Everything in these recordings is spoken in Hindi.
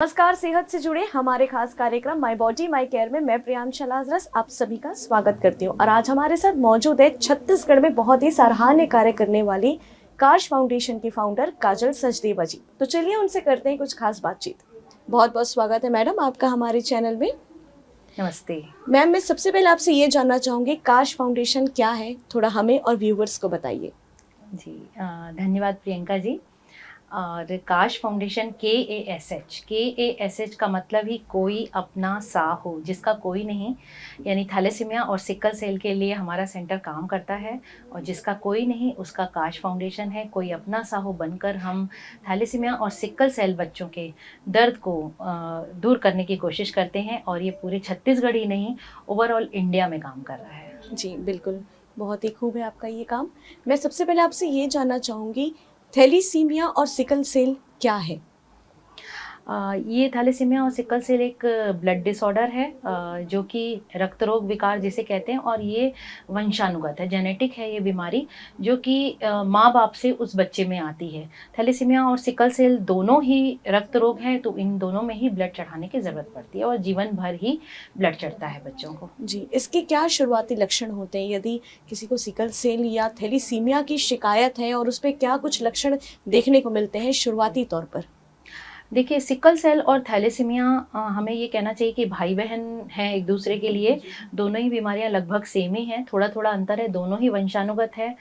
नमस्कार, सेहत से जुड़े हमारे खास कार्यक्रम माय बॉडी माय केयर में मैं प्रियांशा लाजरस आप सभी का स्वागत करती हूँ। और आज हमारे साथ मौजूद है छत्तीसगढ़ में बहुत ही सराहनीय कार्य करने वाली काश फाउंडेशन की फाउंडर काजल सचदेवा जी। तो चलिए उनसे करते हैं कुछ खास बातचीत। बहुत बहुत स्वागत है मैडम आपका हमारे चैनल में। नमस्ते मैम, मैं सबसे पहले आपसे ये जानना चाहूँगी काश फाउंडेशन क्या है, थोड़ा हमें और व्यूवर्स को बताइए। जी। धन्यवाद प्रियंका जी। और काश फाउंडेशन KASH का मतलब ही कोई अपना सा हो, जिसका कोई नहीं, यानी थैलेसीमिया और सिकल सेल के लिए हमारा सेंटर काम करता है। और जिसका कोई नहीं उसका काश फाउंडेशन है। कोई अपना सा हो बनकर हम थैलेसीमिया और सिकल सेल बच्चों के दर्द को दूर करने की कोशिश करते हैं। और ये पूरे छत्तीसगढ़ ही नहीं, ओवरऑल इंडिया में काम कर रहा है। जी बिल्कुल, बहुत ही खूब है आपका ये काम। मैं सबसे पहले आपसे ये जानना चाहूँगी थैलीसीमिया और सिकल सेल क्या है? ये थैलेसीमिया और सिकल सेल एक ब्लड डिसऑर्डर है, जो कि रक्त रोग विकार जिसे कहते हैं। और ये वंशानुगत है, जेनेटिक है ये बीमारी, जो कि माँ बाप से उस बच्चे में आती है। थैलेसीमिया और सिकल सेल दोनों ही रक्त रोग हैं, तो इन दोनों में ही ब्लड चढ़ाने की ज़रूरत पड़ती है और जीवन भर ही ब्लड चढ़ता है बच्चों को। जी, इसके क्या शुरुआती लक्षण होते हैं यदि किसी को सिकल सेल या थैलीसीमिया की शिकायत है, और उस पे क्या कुछ लक्षण देखने को मिलते हैं शुरुआती तौर पर? देखिए, सिकल सेल और थैलेसीमिया हमें ये कहना चाहिए कि भाई बहन हैं एक दूसरे के लिए। दोनों ही बीमारियां लगभग सेम ही हैं, थोड़ा थोड़ा अंतर है। दोनों ही वंशानुगत है,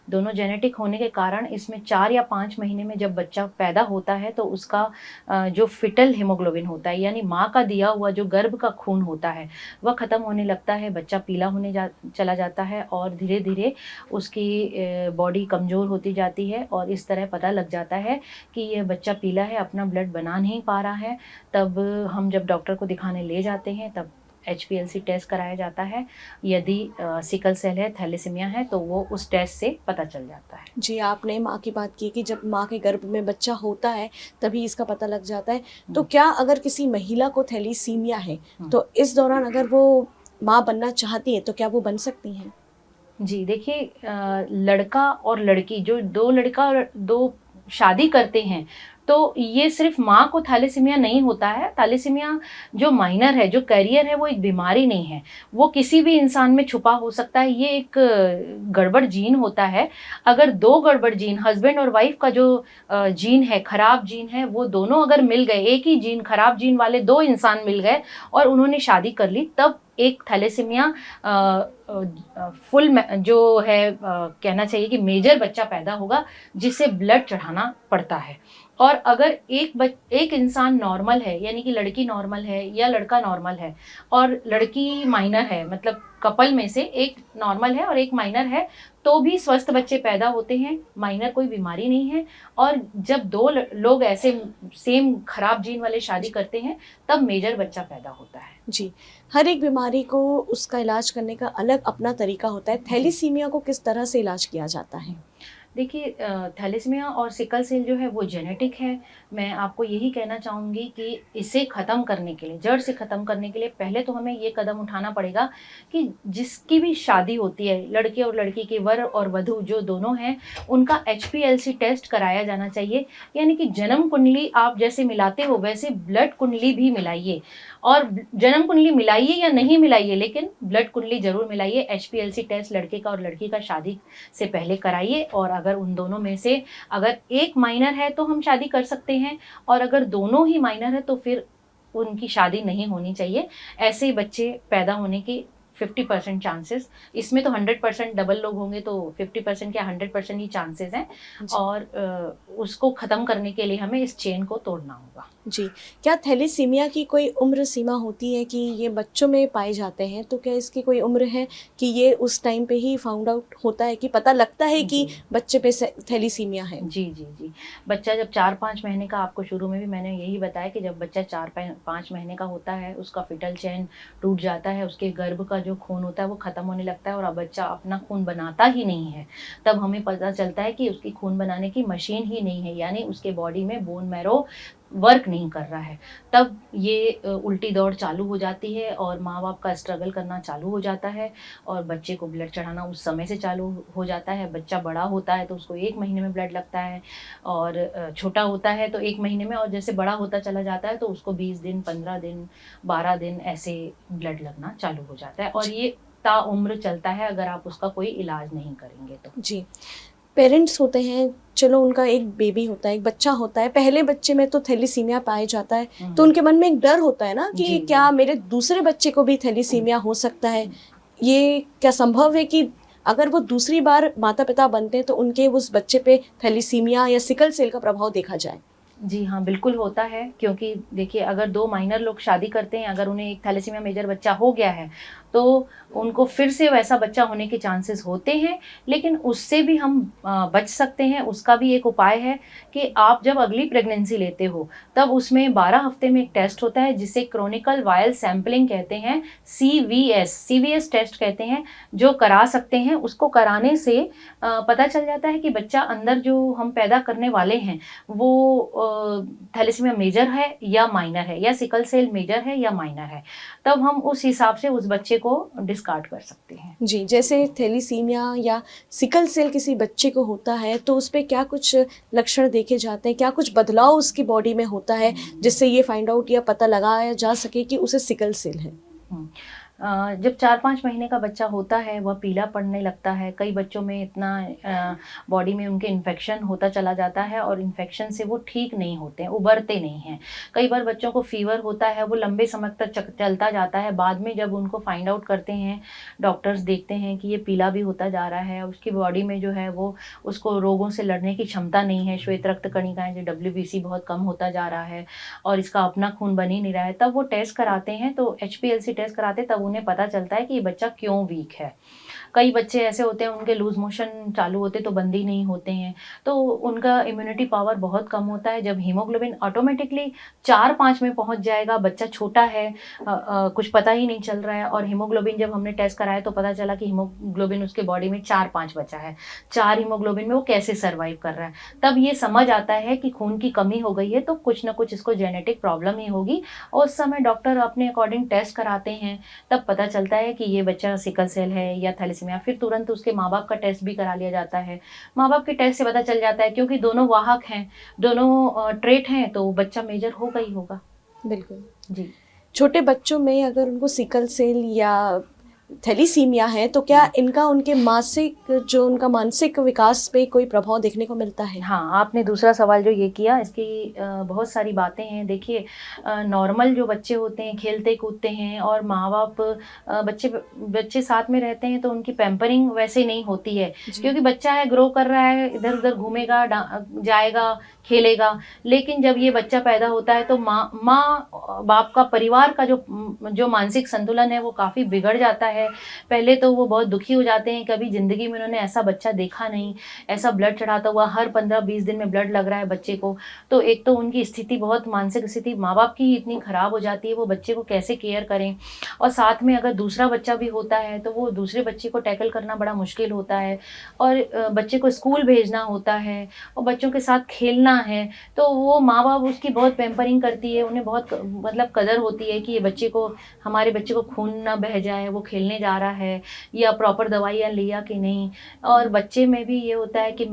दोनों जेनेटिक होने के कारण इसमें 4 या 5 महीने में जब बच्चा पैदा होता है तो उसका जो फिटल हीमोग्लोबिन होता है, यानी माँ का दिया हुआ जो गर्भ का खून होता है, वह ख़त्म होने लगता है। बच्चा पीला होने चला जाता है और धीरे धीरे उसकी बॉडी कमज़ोर होती जाती है। और इस तरह पता लग जाता है कि यह बच्चा पीला है, अपना ब्लड बना नहीं पा रहा है। तब हम जब डॉक्टर को दिखाने ले जाते हैं तब HPLC टेस्ट कराया जाता है। यदि सिकल सेल है, थैलेसीमिया है, तो वो उस टेस्ट से पता चल जाता है। जी, आपने माँ की बात की कि जब माँ के गर्भ में बच्चा होता है तभी इसका पता लग जाता है। तो क्या अगर किसी महिला को थैलीसीमिया है तो इस दौरान अगर वो माँ बनना चाहती है तो क्या वो बन सकती हैं? जी, देखिए, लड़का और लड़की, जो दो लड़का और दो शादी करते हैं, तो ये सिर्फ माँ को थैलेसीमिया नहीं होता है। थैलेसीमिया जो माइनर है, जो कैरियर है, वो एक बीमारी नहीं है, वो किसी भी इंसान में छुपा हो सकता है। ये एक गड़बड़ जीन होता है। अगर दो गड़बड़ जीन, हस्बैंड और वाइफ का जो जीन है, खराब जीन है, वो दोनों अगर मिल गए, एक ही जीन खराब जीन वाले दो इंसान मिल गए और उन्होंने शादी कर ली, तब एक थैलेसीमिया फुल जो है, कहना चाहिए कि मेजर बच्चा पैदा होगा, जिसे ब्लड चढ़ाना पड़ता है। और अगर एक इंसान नॉर्मल है, यानी कि लड़की नॉर्मल है या लड़का नॉर्मल है और लड़की माइनर है, मतलब कपल में से एक नॉर्मल है और एक माइनर है, तो भी स्वस्थ बच्चे पैदा होते हैं। माइनर कोई बीमारी नहीं है। और जब दो लोग ऐसे सेम खराब जीन वाले शादी करते हैं तब मेजर बच्चा पैदा होता है। जी, हर एक बीमारी को उसका इलाज करने का अलग अपना तरीका होता है। थैलीसीमिया को किस तरह से इलाज किया जाता है? देखिए, थैलेसीमिया और सिकल सेल जो है वो जेनेटिक है। मैं आपको यही कहना चाहूँगी कि इसे ख़त्म करने के लिए, जड़ से ख़त्म करने के लिए, पहले तो हमें ये कदम उठाना पड़ेगा कि जिसकी भी शादी होती है, लड़के और लड़की के, वर और वधू जो दोनों हैं, उनका HPLC टेस्ट कराया जाना चाहिए। यानी कि जन्म कुंडली आप जैसे मिलाते हो वैसे ब्लड कुंडली भी मिलाइए। और जन्म कुंडली मिलाइए या नहीं मिलाइए, लेकिन ब्लड कुंडली ज़रूर मिलाइए। HPLC टेस्ट लड़के का और लड़की का शादी से पहले कराइए। और अगर उन दोनों में से अगर एक माइनर है तो हम शादी कर सकते हैं, और अगर दोनों ही माइनर है तो फिर उनकी शादी नहीं होनी चाहिए। ऐसे बच्चे पैदा होने की 50% चांसेस, इसमें तो 100% डबल लोग होंगे तो 50% या 100% ही चांसेस हैं। और उसको ख़त्म करने के लिए हमें इस चेन को तोड़ना होगा। जी, क्या थैलीसीमिया की कोई उम्र सीमा होती है कि ये बच्चों में पाए जाते हैं? तो क्या इसकी कोई उम्र है कि ये उस टाइम पे ही फाउंड आउट होता है कि पता लगता है कि बच्चे पे थैलीसीमिया है? जी जी जी। बच्चा जब 4-5 महीने का, आपको शुरू में भी मैंने यही बताया कि जब बच्चा 4-5 महीने का होता है, उसका फिटल चैन टूट जाता है, उसके गर्भ का जो खून होता है वो ख़त्म होने लगता है और अब बच्चा अपना खून बनाता ही नहीं है। तब हमें पता चलता है कि उसकी खून बनाने की मशीन ही नहीं है, यानी उसके बॉडी में बोन मैरो वर्क नहीं कर रहा है, तब ये उल्टी दौड़ चालू हो जाती है और माँ बाप का स्ट्रगल करना चालू हो जाता है और बच्चे को ब्लड चढ़ाना उस समय से चालू हो जाता है। बच्चा बड़ा होता है तो उसको 1 महीने में ब्लड लगता है और छोटा होता है तो 1 महीने में, और जैसे बड़ा होता चला जाता है तो उसको 20 दिन, 15 दिन, 12 दिन ऐसे ब्लड लगना चालू हो जाता है और ये ताउम्र चलता है अगर आप उसका कोई इलाज नहीं करेंगे तो। जी, पेरेंट्स होते हैं, चलो उनका एक बेबी होता है, एक बच्चा होता है, पहले बच्चे में तो थैलीसीमिया पाया जाता है तो उनके मन में एक डर होता है ना कि जी, क्या मेरे दूसरे बच्चे को भी थैलीसीमिया हो सकता है। ये क्या संभव है कि अगर वो दूसरी बार माता पिता बनते हैं तो उनके उस बच्चे पे थैलीसीमिया या सिकल सेल का प्रभाव देखा जाए? जी हाँ, बिल्कुल होता है, क्योंकि देखिए अगर 2 माइनर लोग शादी करते हैं, अगर उन्हें एक थैलेसीमिया मेजर बच्चा हो गया है तो उनको फिर से वैसा बच्चा होने के चांसेस होते हैं, लेकिन उससे भी हम बच सकते हैं। उसका भी एक उपाय है कि आप जब अगली प्रेगनेंसी लेते हो तब उसमें 12 हफ्ते में एक टेस्ट होता है जिसे क्रोनिकल वायल सैम्पलिंग कहते हैं, CVS टेस्ट कहते हैं, जो करा सकते हैं। उसको कराने से पता चल जाता है कि बच्चा अंदर जो हम पैदा करने वाले हैं वो थैलेसीमिया मेजर है या माइनर है, या सिकल सेल मेजर है या माइनर है। तब हम उस हिसाब से उस बच्चे को डिस्कार्ड कर सकते हैं। जी, जैसे थैलीसीमिया या सिकल सेल किसी बच्चे को होता है तो उस पे क्या कुछ लक्षण देखे जाते हैं, क्या कुछ बदलाव उसकी बॉडी में होता है जिससे ये फाइंड आउट या पता लगाया जा सके कि उसे सिकल सेल है? जब 4-5 महीने का बच्चा होता है वह पीला पड़ने लगता है। कई बच्चों में इतना बॉडी में उनके इन्फेक्शन होता चला जाता है और इन्फेक्शन से वो ठीक नहीं होते हैं, उबरते नहीं हैं। कई बार बच्चों को फीवर होता है, वो लंबे समय तक चलता जाता है। बाद में जब उनको फाइंड आउट करते हैं, डॉक्टर्स देखते हैं कि ये पीला भी होता जा रहा है, उसकी बॉडी में जो है वो उसको रोगों से लड़ने की क्षमता नहीं है, श्वेत रक्त कणिकाएँ जो WBC बहुत कम होता जा रहा है और इसका अपना खून बन ही नहीं रहा है, तब वो टेस्ट कराते हैं। तो HPLC टेस्ट कराते हैं, तब उन्हें पता चलता है कि ये बच्चा क्यों वीक है। कई बच्चे ऐसे होते हैं उनके लूज मोशन चालू होते तो बंद ही नहीं होते हैं, तो उनका इम्यूनिटी पावर बहुत कम होता है। जब हीमोग्लोबिन ऑटोमेटिकली 4-5 में पहुंच जाएगा, बच्चा छोटा है, कुछ पता ही नहीं चल रहा है, और हीमोग्लोबिन जब हमने टेस्ट कराया तो पता चला कि हीमोग्लोबिन उसके बॉडी में 4-5 बचा है, 4 हीमोग्लोबिन में वो कैसे सर्वाइव कर रहा है। तब ये समझ आता है कि खून की कमी हो गई है तो कुछ ना कुछ इसको जेनेटिक प्रॉब्लम ही होगी, और उस समय डॉक्टर अपने अकॉर्डिंग टेस्ट कराते हैं। तब पता चलता है कि ये बच्चा सिकल सेल है या थैलेसीमिया। फिर तुरंत उसके माँ बाप का टेस्ट भी करा लिया जाता है। माँ बाप के टेस्ट से पता चल जाता है, क्योंकि दोनों वाहक हैं, दोनों ट्रेट हैं, तो बच्चा मेजर होगा ही होगा। बिल्कुल जी। छोटे बच्चों में अगर उनको सिकल सेल या थैलीसीमिया है तो क्या इनका उनके उनका मानसिक विकास पे कोई प्रभाव देखने को मिलता है? हाँ, आपने दूसरा सवाल जो ये किया, इसकी बहुत सारी बातें हैं। देखिए, नॉर्मल जो बच्चे होते हैं खेलते कूदते हैं और माँ बाप बच्चे साथ में रहते हैं तो उनकी पैम्परिंग वैसे नहीं होती है, क्योंकि बच्चा है, ग्रो कर रहा है, इधर उधर घूमेगा, जाएगा, खेलेगा। लेकिन जब ये बच्चा पैदा होता है तो माँ बाप का, परिवार का जो मानसिक संतुलन है वो काफ़ी बिगड़ जाता है। पहले तो वो बहुत दुखी हो जाते हैं, कभी ज़िंदगी में उन्होंने ऐसा बच्चा देखा नहीं, ऐसा ब्लड चढ़ाता हुआ, हर 15-20 दिन में ब्लड लग रहा है बच्चे को। तो एक तो उनकी स्थिति, बहुत मानसिक स्थिति माँ बाप की इतनी ख़राब हो जाती है, वो बच्चे को कैसे केयर करें। और साथ में अगर दूसरा बच्चा भी होता है तो वो दूसरे बच्चे को टैकल करना बड़ा मुश्किल होता है, और बच्चे को स्कूल भेजना होता है और बच्चों के साथ खेलना है, तो वो माँ बाप उसकी बहुत पैम्परिंग करती है। उन्हें बहुत मतलब कदर होती है कि ये हमारे बच्चे को खून ना बह जाए, वो खेलने जा रहा है, या प्रॉपर दवाइयाँ लिया कि नहीं। और बच्चे में भी ये होता है कि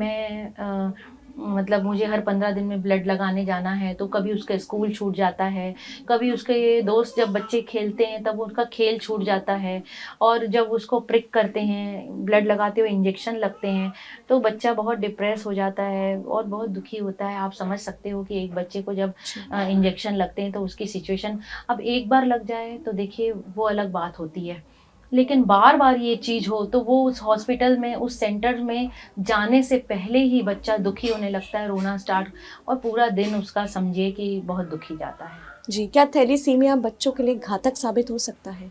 मतलब मुझे हर 15 दिन में ब्लड लगाने जाना है, तो कभी उसका स्कूल छूट जाता है, कभी उसके दोस्त जब बच्चे खेलते हैं तब उनका खेल छूट जाता है, और जब उसको प्रिक करते हैं, ब्लड लगाते हुए इंजेक्शन लगते हैं, तो बच्चा बहुत डिप्रेस हो जाता है और बहुत दुखी होता है। आप समझ सकते हो कि एक बच्चे को जब इंजेक्शन लगते हैं तो उसकी सिचुएशन, अब एक बार लग जाए तो देखिए वो अलग बात होती है, लेकिन बार बार ये चीज़ हो तो वो उस हॉस्पिटल में, उस सेंटर में जाने से पहले ही बच्चा दुखी होने लगता है, रोना स्टार्ट, और पूरा दिन उसका समझिए कि बहुत दुखी जाता है। जी, क्या थैलीसीमिया बच्चों के लिए घातक साबित हो सकता है?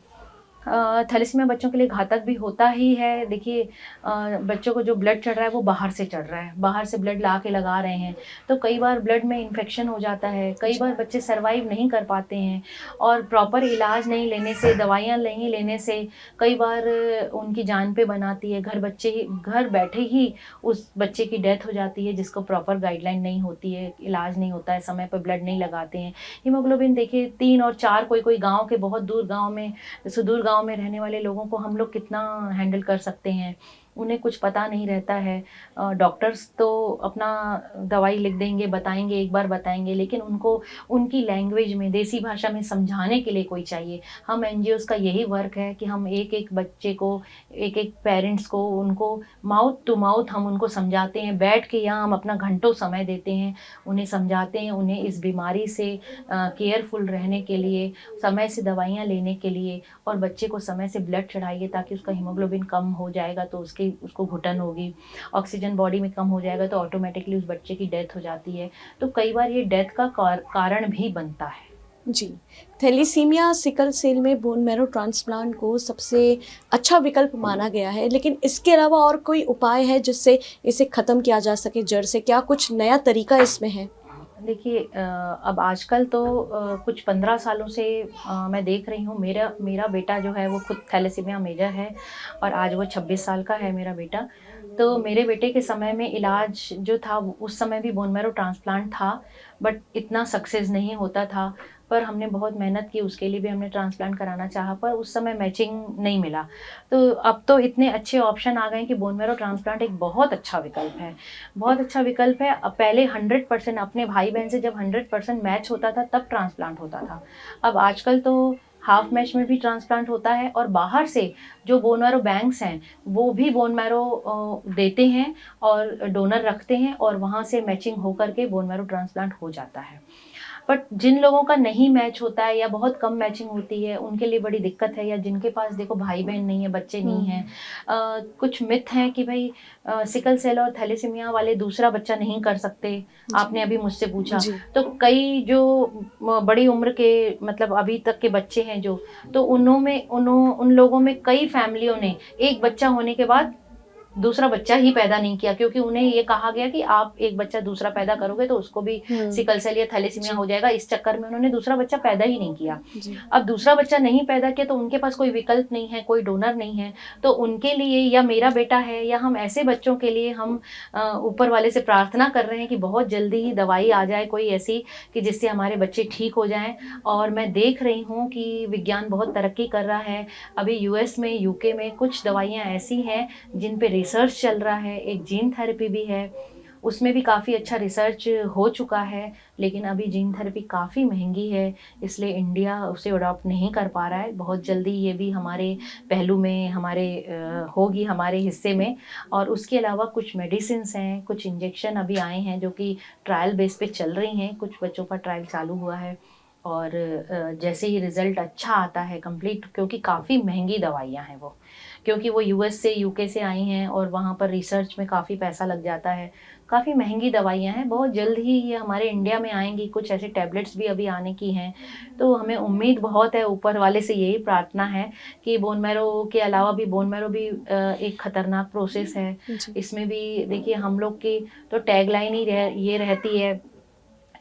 थैलेसीमिया बच्चों के लिए घातक भी होता ही है। देखिए बच्चों को जो ब्लड चढ़ रहा है वो बाहर से चढ़ रहा है, बाहर से ब्लड ला के लगा रहे हैं, तो कई बार ब्लड में इन्फेक्शन हो जाता है, कई बार बच्चे सर्वाइव नहीं कर पाते हैं और प्रॉपर इलाज नहीं लेने से, दवाइयाँ नहीं लेने से कई बार उनकी जान पे बनाती है। घर बैठे ही उस बच्चे की डेथ हो जाती है जिसको प्रॉपर गाइडलाइन नहीं होती है, इलाज नहीं होता है, समय पर ब्लड नहीं लगाते हैं। हीमोग्लोबिन देखिए 3 और 4, कोई गाँव के बहुत दूर गाँव में, सुदूर गांव में रहने वाले लोगों को हम लोग कितना हैंडल कर सकते हैं, उन्हें कुछ पता नहीं रहता है। डॉक्टर्स तो अपना दवाई लिख देंगे, बताएंगे, एक बार बताएंगे, लेकिन उनको उनकी लैंग्वेज में, देसी भाषा में समझाने के लिए कोई चाहिए। हम एनजीओज़ का यही वर्क है कि हम एक एक बच्चे को, एक एक पेरेंट्स को, उनको माउथ टू माउथ हम उनको समझाते हैं। बैठ के यहाँ हम अपना घंटों समय देते हैं, उन्हें समझाते हैं, उन्हें इस बीमारी से केयरफुल रहने के लिए, समय से दवाइयाँ लेने के लिए, और बच्चे को समय से ब्लड चढ़ाइए ताकि उसका हीमोग्लोबिन कम हो जाएगा तो उसको घुटन होगी, ऑक्सीजन बॉडी में कम हो जाएगा तो ऑटोमेटिकली उस बच्चे की डेथ हो जाती है। तो कई बार ये डेथ का कारण भी बनता है। जी, थैलेसीमिया सिकल सेल में बोन मैरो ट्रांसप्लांट को सबसे अच्छा विकल्प माना गया है, लेकिन इसके अलावा और कोई उपाय है जिससे इसे ख़त्म किया जा सके जड़ से? क्या कुछ नया तरीका इसमें है? देखिए अब आजकल तो कुछ 15 सालों से मैं देख रही हूँ, मेरा बेटा जो है वो खुद थैलेसीमिया मेजर है और आज वो 26 साल का है मेरा बेटा। तो मेरे बेटे के समय में इलाज जो था उस समय भी बोन मैरो ट्रांसप्लांट था, बट इतना सक्सेस नहीं होता था। पर हमने बहुत मेहनत की, उसके लिए भी हमने ट्रांसप्लांट कराना चाहा, पर उस समय मैचिंग नहीं मिला। तो अब तो इतने अच्छे ऑप्शन आ गए कि बोन मैरो ट्रांसप्लांट एक बहुत अच्छा विकल्प है, बहुत अच्छा विकल्प है। अब पहले 100% अपने भाई बहन से जब 100% मैच होता था तब ट्रांसप्लांट होता था। अब आजकल तो हाफ मैच में भी ट्रांसप्लांट होता है और बाहर से जो बोन मैरो बैंक्स हैं वो भी बोन मैरो देते हैं और डोनर रखते हैं और वहाँ से मैचिंग होकर के बोन मैरो ट्रांसप्लांट हो जाता है। बट जिन लोगों का नहीं मैच होता है या बहुत कम मैचिंग होती है उनके लिए बड़ी दिक्कत है, या जिनके पास देखो भाई बहन नहीं है, बच्चे नहीं हैं, कुछ मिथ हैं कि भाई सिकल सेल और थैलेसीमिया वाले दूसरा बच्चा नहीं कर सकते। आपने अभी मुझसे पूछा, तो कई जो बड़ी उम्र के, मतलब अभी तक के बच्चे हैं जो, तो उन लोगों में कई फैमिलियों ने एक बच्चा होने के बाद दूसरा बच्चा ही पैदा नहीं किया, क्योंकि उन्हें ये कहा गया कि आप एक बच्चा दूसरा पैदा करोगे तो उसको भी सिकल सेल या थैलेसीमिया हो जाएगा। इस चक्कर में उन्होंने दूसरा बच्चा पैदा ही नहीं किया। अब दूसरा बच्चा नहीं पैदा किया तो उनके पास कोई विकल्प नहीं है, कोई डोनर नहीं है। तो उनके लिए, या मेरा बेटा है, या हम ऐसे बच्चों के लिए हम ऊपर वाले से प्रार्थना कर रहे हैं कि बहुत जल्दी ही दवाई आ जाए कोई ऐसी कि जिससे हमारे बच्चे ठीक हो जाएं। और मैं देख रही हूँ कि विज्ञान बहुत तरक्की कर रहा है। अभी यूएस में, यूके में कुछ दवाइयाँ ऐसी हैं जिन पे रिसर्च चल रहा है। एक जीन थेरेपी भी है, उसमें भी काफ़ी अच्छा रिसर्च हो चुका है, लेकिन अभी जीन थेरेपी काफ़ी महंगी है, इसलिए इंडिया उसे अडॉप्ट नहीं कर पा रहा है। बहुत जल्दी ये भी हमारे पहलू में, होगी हमारे हिस्से में। और उसके अलावा कुछ मेडिसिन्स हैं, कुछ इंजेक्शन अभी आए हैं जो कि ट्रायल बेस पे चल रही हैं, कुछ बच्चों का ट्रायल चालू हुआ है। और जैसे ही रिज़ल्ट अच्छा आता है कंप्लीट, क्योंकि काफ़ी महंगी दवाइयाँ हैं वो, क्योंकि वो यूएस से, यूके से आई हैं और वहाँ पर रिसर्च में काफ़ी पैसा लग जाता है, काफ़ी महंगी दवाइयाँ हैं। बहुत जल्द ही ये हमारे इंडिया में आएंगी, कुछ ऐसे टैबलेट्स भी अभी आने की हैं। तो हमें उम्मीद बहुत है, ऊपर वाले से यही प्रार्थना है कि बोन मैरो के अलावा भी, बोन मैरो भी एक ख़तरनाक प्रोसेस है। इसमें भी देखिए हम लोग की तो टैगलाइन ही ये रहती है,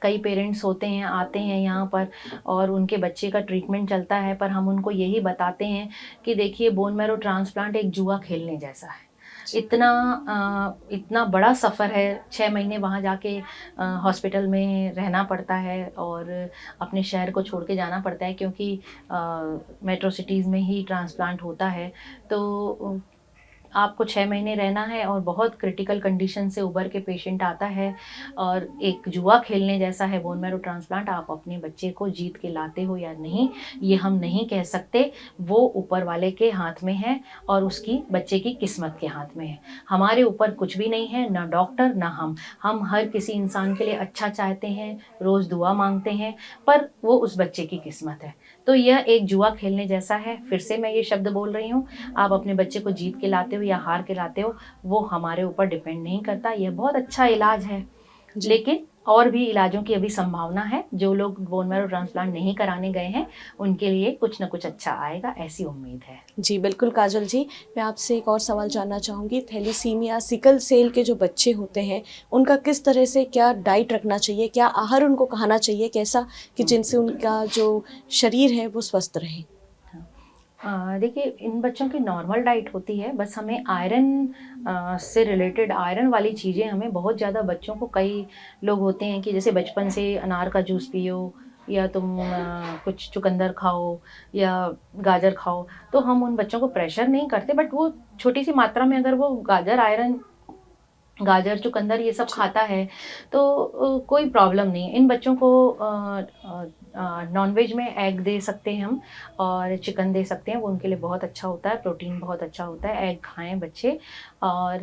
कई पेरेंट्स होते हैं, आते हैं यहाँ पर और उनके बच्चे का ट्रीटमेंट चलता है, पर हम उनको यही बताते हैं कि देखिए बोन मैरो ट्रांसप्लांट एक जुआ खेलने जैसा है। इतना बड़ा सफ़र है, 6 महीने वहाँ जाके हॉस्पिटल में रहना पड़ता है और अपने शहर को छोड़ के जाना पड़ता है, क्योंकि मेट्रो सिटीज़ में ही ट्रांसप्लांट होता है। तो आपको 6 महीने रहना है और बहुत क्रिटिकल कंडीशन से उबर के पेशेंट आता है और एक जुआ खेलने जैसा है बोन मैरो ट्रांसप्लांट। आप अपने बच्चे को जीत के लाते हो या नहीं, ये हम नहीं कह सकते, वो ऊपर वाले के हाथ में है और उसकी बच्चे की किस्मत के हाथ में है। हमारे ऊपर कुछ भी नहीं है, ना डॉक्टर ना हम हर किसी इंसान के लिए अच्छा चाहते हैं, रोज़ दुआ मांगते हैं, पर वो उस बच्चे की किस्मत है। तो यह एक जुआ खेलने जैसा है। फिर से मैं ये शब्द बोल रही हूँ, आप अपने बच्चे को जीत के लाते हो या हार के लाते हो, वो हमारे ऊपर डिपेंड नहीं करता। ये बहुत अच्छा इलाज है, लेकिन और भी इलाजों की अभी संभावना है। जो लोग बोन मैरो ट्रांसप्लांट नहीं कराने गए हैं उनके लिए कुछ ना कुछ अच्छा आएगा, ऐसी उम्मीद है। जी बिल्कुल काजल जी, मैं आपसे एक और सवाल जानना चाहूँगी। थैलीसीमिया सिकल सेल के जो बच्चे होते हैं उनका किस तरह से क्या डाइट रखना चाहिए, क्या आहार उनको खाना चाहिए, कैसा कि जिनसे उनका जो शरीर है वो स्वस्थ रहे? देखिए, इन बच्चों की नॉर्मल डाइट होती है, बस हमें आयरन से रिलेटेड आयरन वाली चीज़ें हमें बहुत ज़्यादा बच्चों को, कई लोग होते हैं कि जैसे बचपन से अनार का जूस पियो या तुम कुछ चुकंदर खाओ या गाजर खाओ, तो हम उन बच्चों को प्रेशर नहीं करते, बट वो छोटी सी मात्रा में अगर वो गाजर चुकंदर ये सब खाता है तो कोई प्रॉब्लम नहीं है। इन बच्चों को नॉनवेज में एग दे सकते हैं हम, और चिकन दे सकते हैं, वो उनके लिए बहुत अच्छा होता है, प्रोटीन बहुत अच्छा होता है। एग खाएं बच्चे, और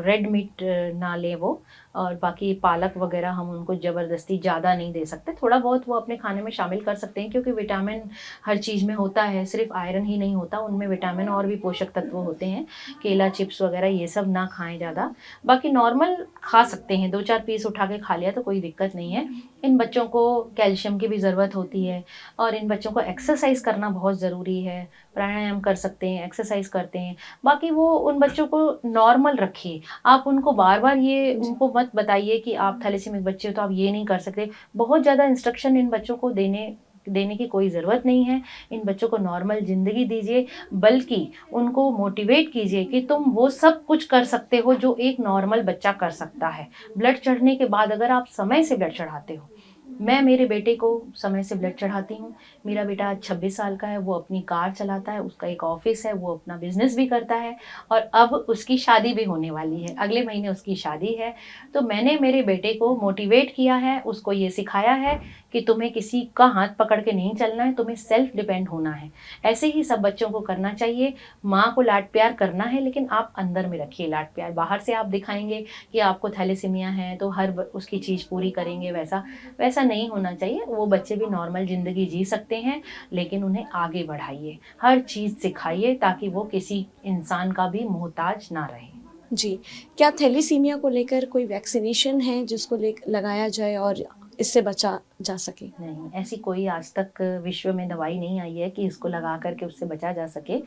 रेड मीट ना लें वो। और बाकी पालक वगैरह हम उनको ज़बरदस्ती ज़्यादा नहीं दे सकते, थोड़ा बहुत वो अपने खाने में शामिल कर सकते हैं, क्योंकि विटामिन हर चीज़ में होता है, सिर्फ आयरन ही नहीं होता, उनमें विटामिन और भी पोषक तत्व होते हैं। केला चिप्स वगैरह ये सब ना खाएं ज़्यादा, बाकी नॉर्मल खा सकते हैं, 2-4 पीस उठा के खा लिया तो कोई दिक्कत नहीं है। इन बच्चों को कैल्शियम की भी ज़रूरत होती है, और इन बच्चों को एक्सरसाइज करना बहुत ज़रूरी है। प्राणायाम कर सकते हैं, एक्सरसाइज करते हैं। बाकी वो उन बच्चों को नॉर्मल रखिए, आप उनको बार बार ये उनको मत बताइए कि आप थैलेसीमिक बच्चे हो तो आप ये नहीं कर सकते। बहुत ज़्यादा इंस्ट्रक्शन इन बच्चों को देने की कोई ज़रूरत नहीं है। इन बच्चों को नॉर्मल ज़िंदगी दीजिए, बल्कि उनको मोटिवेट कीजिए कि तुम वो सब कुछ कर सकते हो जो एक नॉर्मल बच्चा कर सकता है। ब्लड चढ़ने के बाद अगर आप समय से ब्लड चढ़ाते हो, मैं मेरे बेटे को समय से ब्लड चढ़ाती हूँ। मेरा बेटा 26 साल का है, वो अपनी कार चलाता है, उसका एक ऑफिस है, वो अपना बिजनेस भी करता है, और अब उसकी शादी भी होने वाली है, अगले महीने उसकी शादी है। तो मैंने मेरे बेटे को मोटिवेट किया है, उसको ये सिखाया है कि तुम्हें किसी का हाथ पकड़ के नहीं चलना है, तुम्हें सेल्फ डिपेंड होना है। ऐसे ही सब बच्चों को करना चाहिए। माँ को लाड प्यार करना है, लेकिन आप अंदर में रखिए लाड प्यार। बाहर से आप दिखाएंगे कि आपको थैलेसीमिया है तो उसकी चीज़ पूरी करेंगे, वैसा वैसा नहीं होना चाहिए। वो बच्चे भी नॉर्मल ज़िंदगी जी सकते हैं, लेकिन उन्हें आगे बढ़ाइए, हर चीज़ सिखाइए, ताकि वो किसी इंसान का भी मोहताज ना रहे। जी, क्या थैलीसीमिया को लेकर कोई वैक्सीनेशन है जिसको लगाया जाए और इससे बचा जा सके? नहीं, ऐसी कोई आज तक विश्व में दवाई नहीं आई है कि इसको लगा करके उससे बचा जा सके।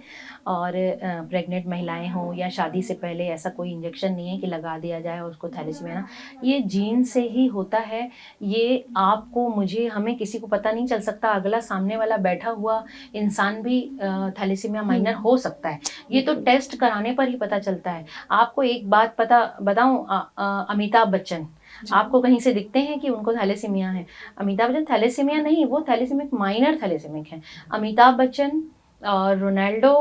और प्रेग्नेंट महिलाएं हों या शादी से पहले ऐसा कोई इंजेक्शन नहीं है कि लगा दिया जाए और उसको थैलेसीमिया ना, ये जीन से ही होता है। ये आपको, मुझे, हमें किसी को पता नहीं चल सकता, अगला सामने वाला बैठा हुआ इंसान भी थैलेसीमिया माइनर हो सकता है। ये तो टेस्ट कराने पर ही पता चलता है। आपको एक बात पता बताऊं, अमिताभ बच्चन, आपको कहीं से दिखते हैं कि उनको थैलेसीमिया है? अमिताभ बच्चन थैलेसीमिया नहीं, वो थैलेसीमिक माइनर थैलेसीमिक है। अमिताभ बच्चन और रोनाल्डो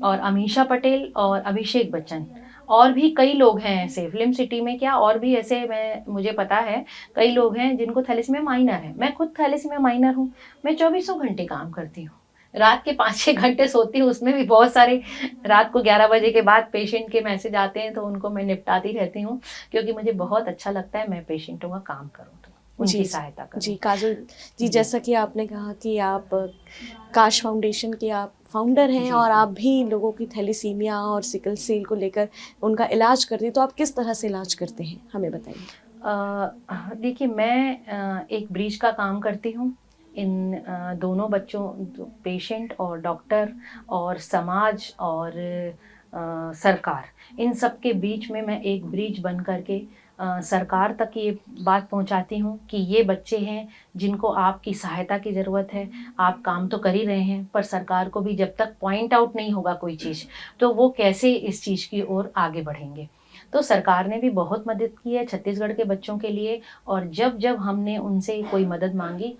और अमीषा पटेल और अभिषेक बच्चन, और भी कई लोग हैं ऐसे फिल्म सिटी में, क्या और भी ऐसे, मुझे पता है कई लोग हैं जिनको थैलेसीमिया माइनर है। मैं खुद थैलेसीमिया माइनर हूँ। मैं 24 घंटे काम करती हूँ, रात के 5-6 घंटे सोती हूँ, उसमें भी बहुत सारे रात को 11 बजे के बाद पेशेंट के मैसेज आते हैं, तो उनको मैं निपटाती रहती हूँ, क्योंकि मुझे बहुत अच्छा लगता है मैं पेशेंटों का काम करूँ तो उनकी सहायता करूँ। जी काजल जी, जैसा कि आपने कहा कि आप काश फाउंडेशन के आप फाउंडर हैं और आप भी लोगों की थैलीसीमिया और सिकल सेल को लेकर उनका इलाज करते हैं, तो आप किस तरह से इलाज करते हैं, हमें बताइए। देखिए, मैं एक ब्रिज का काम करती हूँ। इन दोनों बच्चों, पेशेंट और डॉक्टर और समाज और सरकार, इन सब के बीच में मैं एक ब्रिज बन करके सरकार तक ये बात पहुंचाती हूँ कि ये बच्चे हैं जिनको आपकी सहायता की ज़रूरत है। आप काम तो कर ही रहे हैं, पर सरकार को भी जब तक पॉइंट आउट नहीं होगा कोई चीज़, तो वो कैसे इस चीज़ की ओर आगे बढ़ेंगे। तो सरकार ने भी बहुत मदद की है छत्तीसगढ़ के बच्चों के लिए, और जब जब हमने उनसे कोई मदद मांगी,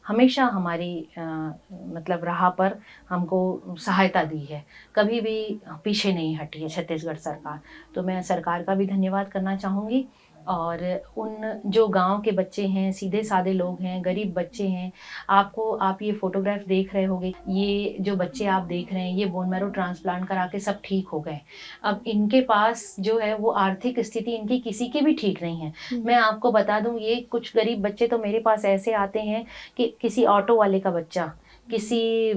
हमेशा हमारी मतलब राह पर हमको सहायता दी है, कभी भी पीछे नहीं हटी है छत्तीसगढ़ सरकार। तो मैं सरकार का भी धन्यवाद करना चाहूँगी। और उन जो गांव के बच्चे हैं, सीधे साधे लोग हैं, गरीब बच्चे हैं, आप ये फोटोग्राफ देख रहे होंगे, ये जो बच्चे आप देख रहे हैं, ये बोन मैरो ट्रांसप्लांट करा के सब ठीक हो गए। अब इनके पास जो है वो आर्थिक स्थिति इनकी किसी की भी ठीक नहीं है। मैं आपको बता दूं, ये कुछ गरीब बच्चे तो मेरे पास ऐसे आते हैं कि किसी ऑटो वाले का बच्चा, किसी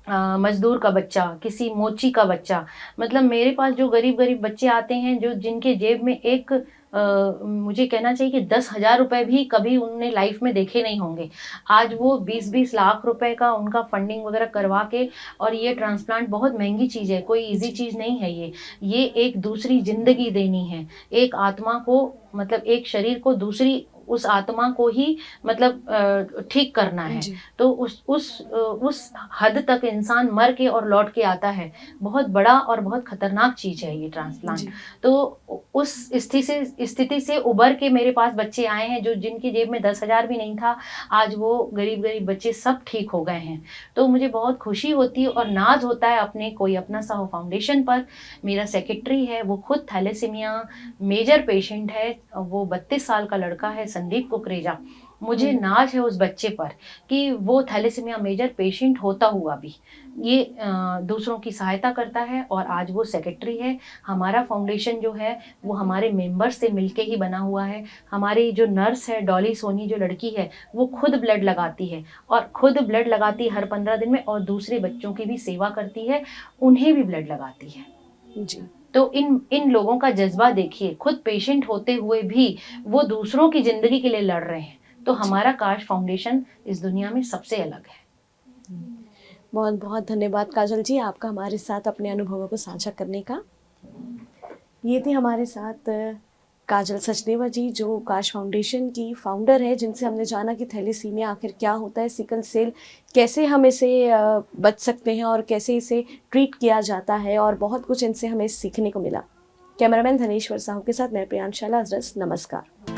मजदूर का बच्चा, किसी मोची का बच्चा, मतलब मेरे पास जो गरीब गरीब बच्चे आते हैं जो जिनके जेब में एक मुझे कहना चाहिए कि 10,000 रुपए भी कभी उनने लाइफ में देखे नहीं होंगे, आज वो 20-20 लाख रुपए का उनका फंडिंग वगैरह करवा के, और ये ट्रांसप्लांट बहुत महंगी चीज़ है, कोई इजी चीज़ नहीं है ये एक दूसरी जिंदगी देनी है, एक आत्मा को, मतलब एक शरीर को दूसरी उस आत्मा को ही मतलब ठीक करना है। तो उस हद तक इंसान मर के और लौट के आता है, बहुत बड़ा और बहुत खतरनाक चीज़ है ये ट्रांसप्लांट। तो उस स्थिति से उबर के मेरे पास बच्चे आए हैं जो जिनकी जेब में 10,000 भी नहीं था, आज वो गरीब गरीब बच्चे सब ठीक हो गए हैं। तो मुझे बहुत खुशी होती है और नाज होता है अपने कोई अपना साहो फाउंडेशन पर। मेरा सेक्रेटरी है, वो खुद थैलेसीमिया मेजर पेशेंट है, वो 32 साल का लड़का है, संदीप कुकरेजा। मुझे नाज है उस बच्चे पर कि वो थैलेसीमिया मेजर पेशेंट होता हुआ भी ये दूसरों की सहायता करता है, और आज वो सेक्रेटरी है। हमारा फाउंडेशन जो है वो हमारे मेंबर्स से मिलके ही बना हुआ है। हमारी जो नर्स है डॉली सोनी, जो लड़की है, वो खुद ब्लड लगाती है, और खुद ब्लड लगाती है हर 15 दिन में, और दूसरे बच्चों की भी सेवा करती है, उन्हें भी ब्लड लगाती है जी। तो इन लोगों का जज्बा देखिए, खुद पेशेंट होते हुए भी वो दूसरों की जिंदगी के लिए लड़ रहे हैं। तो हमारा काश फाउंडेशन इस दुनिया में सबसे अलग है। बहुत बहुत धन्यवाद काजल जी, आपका हमारे साथ अपने अनुभवों को साझा करने का। ये थी हमारे साथ काजल सचदेवा जी, जो काश फाउंडेशन की फाउंडर है, जिनसे हमने जाना कि थैलेसीमिया आखिर क्या होता है, सिकल सेल कैसे हम इसे बच सकते हैं और कैसे इसे ट्रीट किया जाता है, और बहुत कुछ इनसे हमें सीखने को मिला। कैमरामैन धनेश्वर साहू के साथ मैं प्रियांशा लाजरस, नमस्कार।